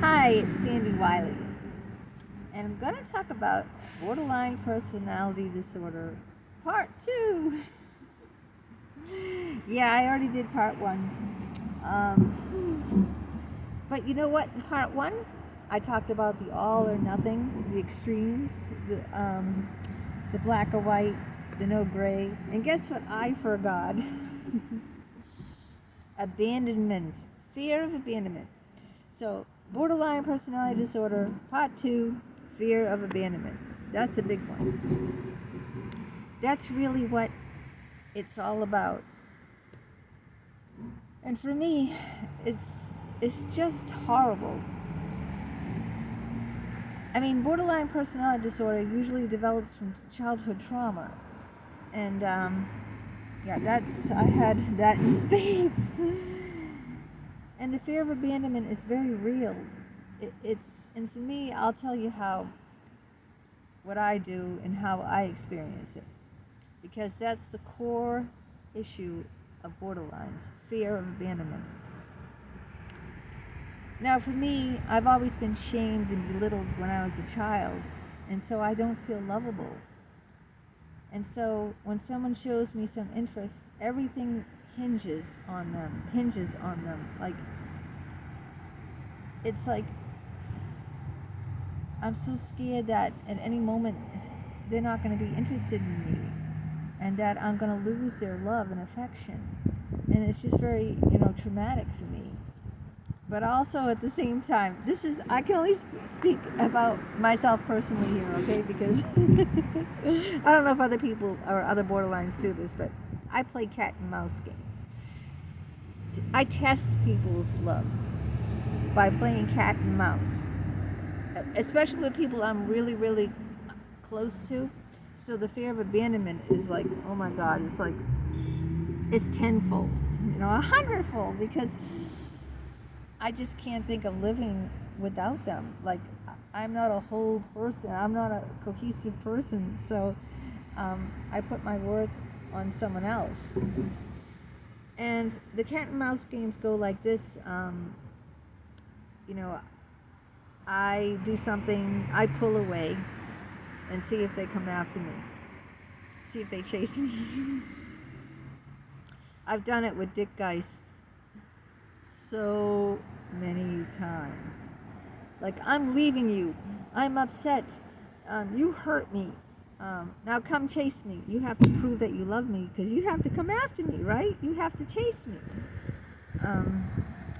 Hi, it's Sandy Wiley, and I'm going to talk about borderline personality disorder, part two. Yeah, I already did part one. But you know what? In part one, I talked about the all or nothing, the extremes, the black or white, the no gray. And guess what I forgot? Abandonment, fear of abandonment. So, borderline personality disorder, part two, fear of abandonment. That's a big one. That's really what it's all about. And for me, it's just horrible. I mean, borderline personality disorder usually develops from childhood trauma, and yeah, I had that in spades. And the fear of abandonment is very real. And for me, I'll tell you what I do and how I experience it, because that's the core issue of borderlines, fear of abandonment. Now, for me, I've always been shamed and belittled when I was a child, and so I don't feel lovable. And so when someone shows me some interest, everything hinges on them. Like, it's like I'm so scared that at any moment they're not going to be interested in me, and that I'm going to lose their love and affection. And it's just very, traumatic for me. But also at the same time, I can only speak about myself personally here, okay? Because I don't know if other people or other borderlines do this, but I play cat and mouse games. I test people's love by playing cat and mouse, especially with people I'm really, really close to. So the fear of abandonment is like, oh my God, it's tenfold, 100-fold, because I just can't think of living without them. Like, I'm not a whole person. I'm not a cohesive person. So I put my worth on someone else. And the cat and mouse games go like this. I do something, I pull away and see if they come after me. See if they chase me. I've done it with Dick Geist so many times. Like, I'm leaving you. I'm upset. You hurt me. Now come chase me. You have to prove that you love me, because you have to come after me, right? You have to chase me.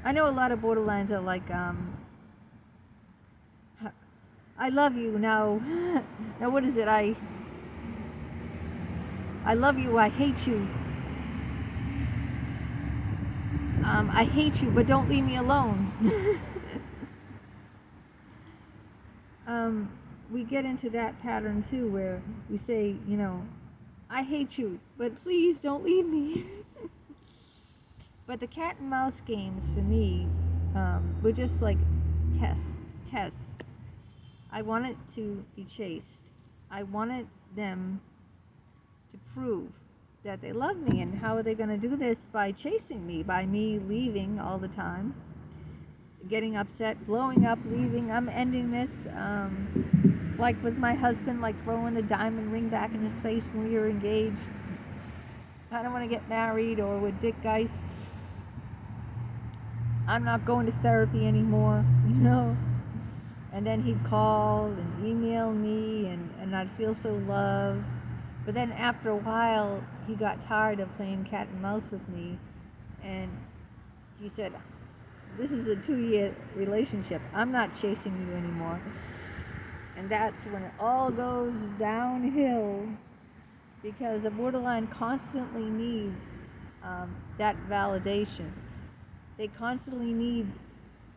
I know a lot of borderlines are like, I love you. Now what is it? I love you. I hate you. I hate you, but don't leave me alone. We get into that pattern too, where we say, I hate you, but please don't leave me. But the cat and mouse games for me were just like tests. I wanted to be chased. I wanted them to prove that they love me. And how are they going to do this? By chasing me, by me leaving all the time, getting upset, blowing up, leaving. I'm ending this. Like with my husband, like throwing the diamond ring back in his face when we were engaged. I don't want to get married. Or with Dick Geist, I'm not going to therapy anymore, And then he'd call and email me, and I'd feel so loved. But then after a while, he got tired of playing cat and mouse with me, and he said, this is a 2-year relationship. I'm not chasing you anymore. And that's when it all goes downhill, because a borderline constantly needs that validation. They constantly need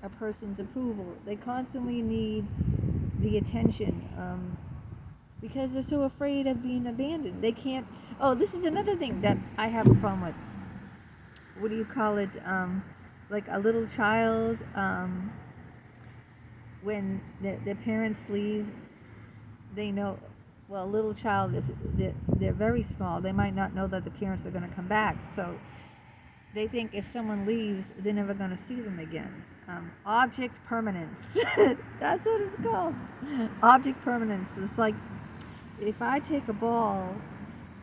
a person's approval. They constantly need the attention, because they're so afraid of being abandoned. They can't. Oh, this is another thing that I have a problem with. What do you call it? Like a little child, when their parents leave, they know. Well, a little child, if they're very small, they might not know that the parents are going to come back. So they think if someone leaves, they're never going to see them again. Object permanence. That's what it's called. Object permanence. It's like if I take a ball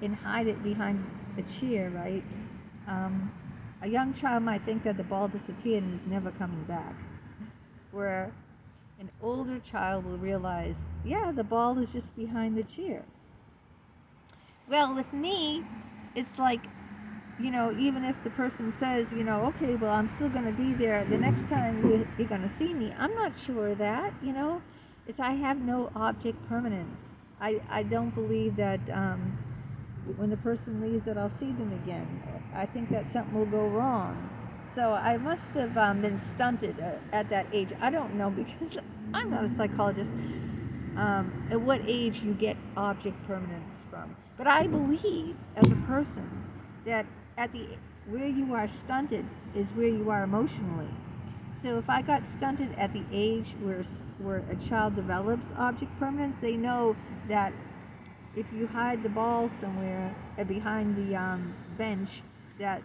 and hide it behind a chair, right? A young child might think that the ball disappeared and is never coming back. Where an older child will realize, yeah, the ball is just behind the chair. Well, with me, it's like, even if the person says, okay, well, I'm still going to be there the next time you're going to see me, I'm not sure of that, It's I have no object permanence. I don't believe that when the person leaves that I'll see them again. I think that something will go wrong. So I must have been stunted at that age. I don't know because I'm not a psychologist. At what age you get object permanence from. But I believe as a person that where you are stunted is where you are emotionally. So if I got stunted at the age where a child develops object permanence, they know that if you hide the ball somewhere behind the bench, that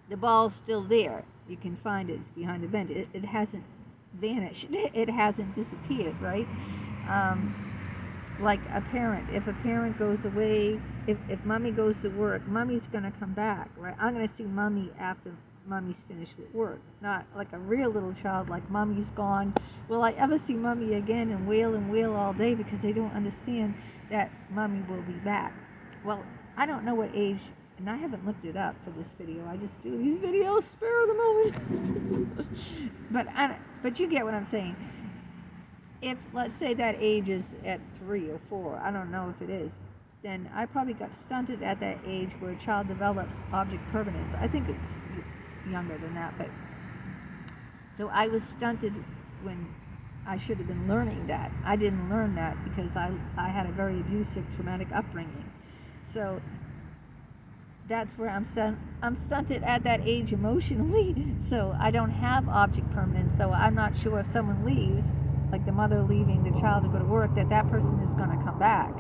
the ball's still there. You can find it. It's behind the bench. It hasn't vanished. It hasn't disappeared, right? Like a parent. If a parent goes away, if mommy goes to work, mommy's going to come back, right? I'm going to see mommy after mommy's finished with work. Not like a real little child, like mommy's gone. Will I ever see mommy again and wail all day because they don't understand that mommy will be back? Well, I don't know what age, and I haven't looked it up for this video. I just do these videos, spare of the moment. But you get what I'm saying. If, let's say that age is at 3 or 4, I don't know if it is, then I probably got stunted at that age where a child develops object permanence. I think it's younger than that, but so I was stunted when I should have been learning that. I didn't learn that because I had a very abusive, traumatic upbringing. So that's where I'm stunted at that age emotionally. So I don't have object permanence. So I'm not sure if someone leaves, like the mother leaving the child to go to work, that person is going to come back.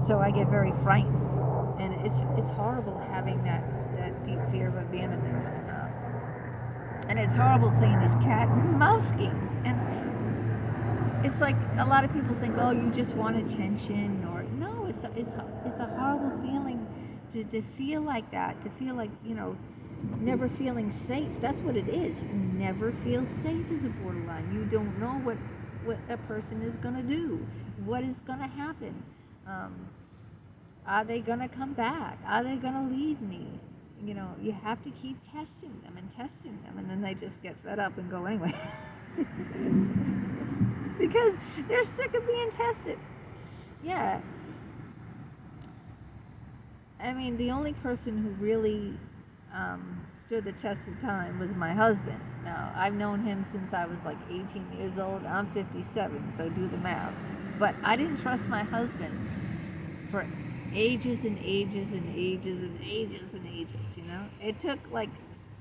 So I get very frightened, and it's horrible having that deep fear of abandonment. And it's horrible playing these cat and mouse games. And it's like a lot of people think, oh, you just want attention, or no, it's a horrible feeling to feel like that, to feel like, never feeling safe. That's what it is. You never feel safe as a borderline. You don't know what a person is going to do, what is going to happen. Are they going to come back? Are they going to leave me? You have to keep testing them, and then they just get fed up and go anyway. Because they're sick of being tested. Yeah. I mean, the only person who really stood the test of time was my husband. Now, I've known him since I was like 18 years old. I'm 57, so do the math. But I didn't trust my husband for ages and ages and ages and ages and ages, It took like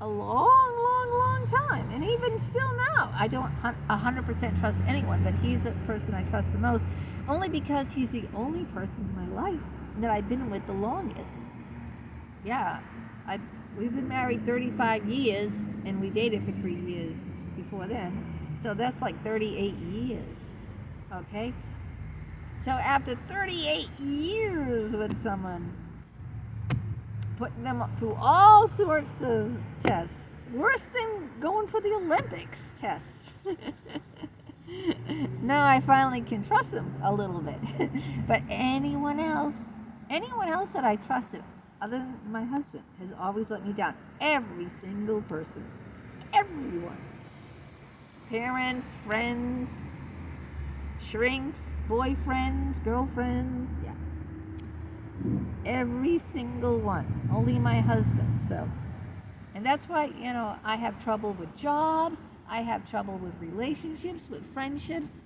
a long time. And even still now, I don't 100% trust anyone, but he's the person I trust the most, only because he's the only person in my life that I've been with the longest. Yeah, we've been married 35 years, and we dated for 3 years before then. So that's like 38 years, okay? So after 38 years with someone, putting them through all sorts of tests, worse than going for the Olympics tests. Now I finally can trust them a little bit. But anyone else that I trusted, other than my husband, has always let me down. Every single person. Everyone. Parents, friends, shrinks, boyfriends, girlfriends, yeah. Every single one. Only my husband. So, and that's why, I have trouble with jobs. I have trouble with relationships, with friendships,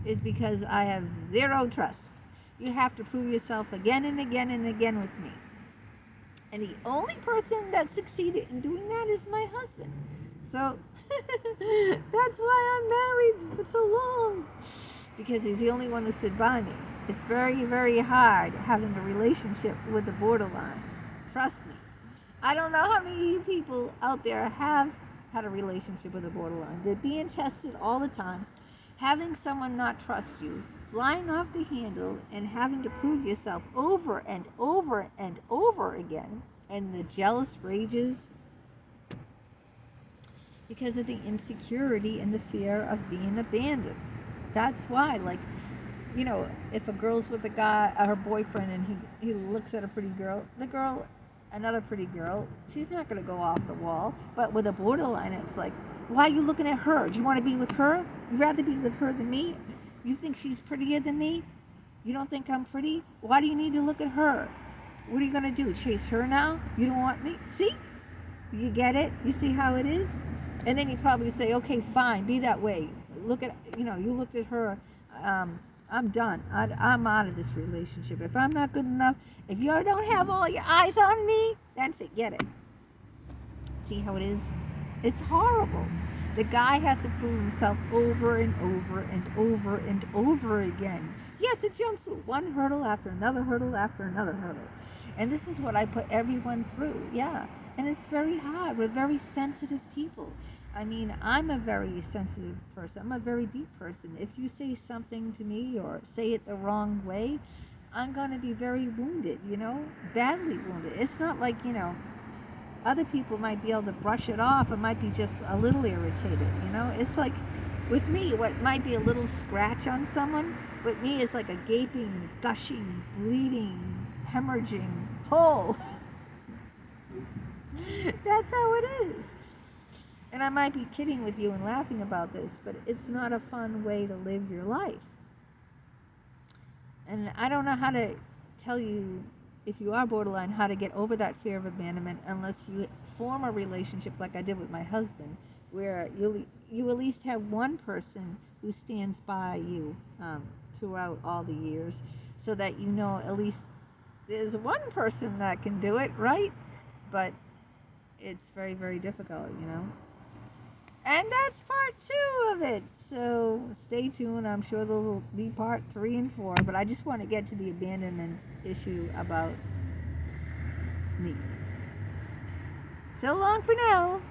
is because I have zero trust. You have to prove yourself again and again and again with me. And the only person that succeeded in doing that is my husband. So, that's why I'm married for so long. Because he's the only one who stood by me. It's very, very hard having a relationship with a borderline. Trust me. I don't know how many of you people out there have had a relationship with a borderline. They're being tested all the time, having someone not trust you, flying off the handle, and having to prove yourself over and over and over again. And the jealous rages because of the insecurity and the fear of being abandoned. That's why, like, if a girl's with a guy, her boyfriend, and he looks at a pretty girl, another pretty girl, she's not going to go off the wall. But with a borderline, it's like, why are you looking at her? Do you want to be with her? You'd rather be with her than me? You think she's prettier than me? You don't think I'm pretty? Why do you need to look at her? What are you going to do? Chase her now? You don't want me? See? You get it? You see how it is? And then you probably say, okay, fine, be that way. Look at, you looked at her. I'm done. I'm out of this relationship. If I'm not good enough, if you don't have all your eyes on me, then forget it. See how it is? It's horrible. The guy has to prove himself over and over and over and over again. He has to jump through one hurdle after another hurdle after another hurdle. And this is what I put everyone through. Yeah. And it's very hard. We're very sensitive people. I mean, I'm a very sensitive person. I'm a very deep person. If you say something to me or say it the wrong way, I'm going to be very wounded, badly wounded. It's not like, other people might be able to brush it off. It might be just a little irritated, It's like, with me, what might be a little scratch on someone, with me is like a gaping, gushing, bleeding, hemorrhaging hole. That's how it is. And I might be kidding with you and laughing about this, but it's not a fun way to live your life. And I don't know how to tell you, if you are borderline, how to get over that fear of abandonment unless you form a relationship like I did with my husband, where you at least have one person who stands by you throughout all the years, so that at least there's one person that can do it, right? But it's very, very difficult, And that's part 2 of it. So stay tuned. I'm sure there will be part 3 and 4. But I just want to get to the abandonment issue about me. So long for now.